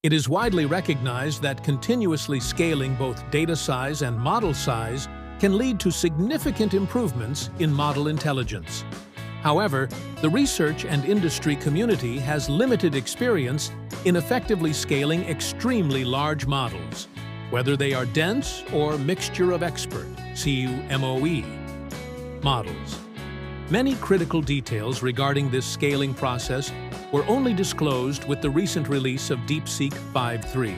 It is widely recognized that continuously scaling both data size and model size can lead to significant improvements in model intelligence. However, the research and industry community has limited experience in effectively scaling extremely large models, whether they are dense or mixture of expert (CUMOE) models. Many critical details regarding this scaling process were only disclosed with the recent release of Deepseek V3.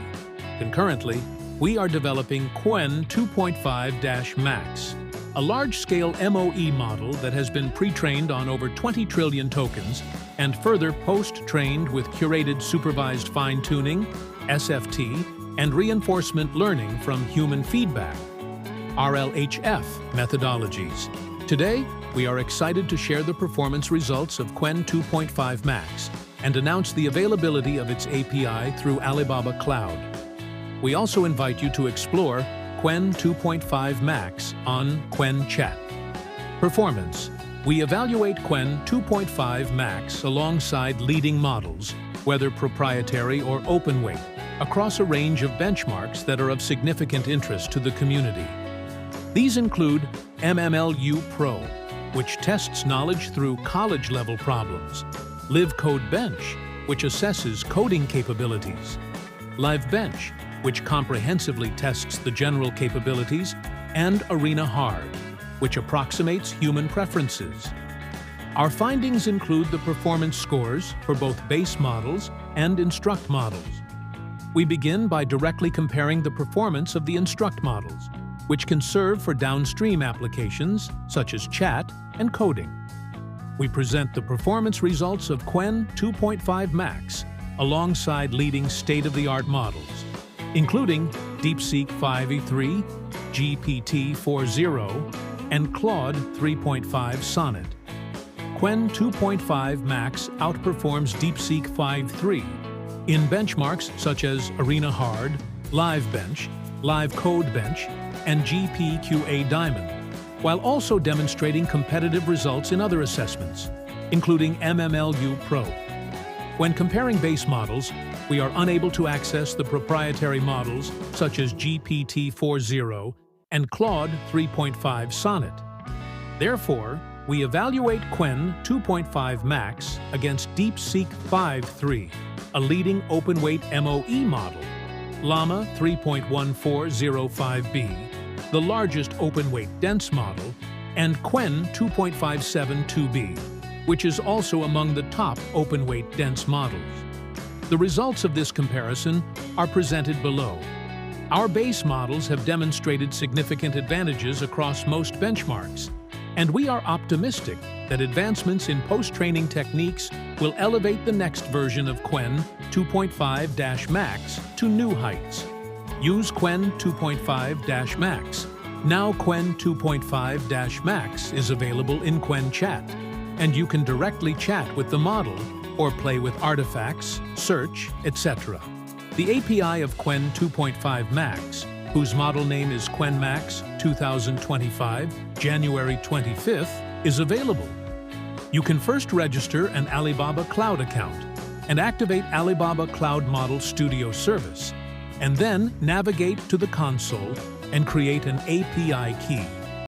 Concurrently, we are developing Qwen2.5-Max, a large-scale MOE model that has been pre-trained on over 20 trillion tokens and further post-trained with curated supervised fine-tuning, SFT, and reinforcement learning from human feedback, RLHF methodologies. Today, we are excited to share the performance results of Qwen2.5-Max and announce the availability of its API through Alibaba Cloud. We also invite you to explore Qwen2.5-Max on Qwen Chat. Performance. We evaluate Qwen2.5-Max alongside leading models, whether proprietary or open weight, across a range of benchmarks that are of significant interest to the community. These include MMLU Pro, which tests knowledge through college-level problems, Live Code Bench, which assesses coding capabilities, Live Bench, which comprehensively tests the general capabilities, and Arena Hard, which approximates human preferences. Our findings include the performance scores for both base models and instruct models. We begin by directly comparing the performance of the instruct models, which can serve for downstream applications such as chat and coding. We present the performance results of Qwen2.5-Max alongside leading state-of-the-art models, including Deepseek V3, GPT-4.0, and Claude 3.5 Sonnet. Qwen2.5-Max outperforms Deepseek V3 in benchmarks such as Arena Hard, Live Bench, Live Code Bench, and GPQA Diamond, while also demonstrating competitive results in other assessments, including MMLU Pro. When comparing base models, we are unable to access the proprietary models such as GPT-4.0 and Claude 3.5 Sonnet. Therefore, we evaluate Qwen2.5-Max against Deepseek V3, a leading open-weight MOE model, Llama 3.1405b, the largest open-weight dense model, and Qwen2.572b, which is also among the top open-weight dense models. The results of this comparison are presented below. Our base models have demonstrated significant advantages across most benchmarks, and we are optimistic that advancements in post-training techniques will elevate the next version of Qwen2.5-Max to new heights. Use Qwen2.5-Max. Now Qwen2.5-Max is available in Qwen Chat, and you can directly chat with the model or play with artifacts, search, etc. The API of Qwen2.5-Max, whose model name is QwenMax 2025, January 25th, is available. You can first register an Alibaba Cloud account and activate Alibaba Cloud Model Studio service, and then navigate to the console and create an API key.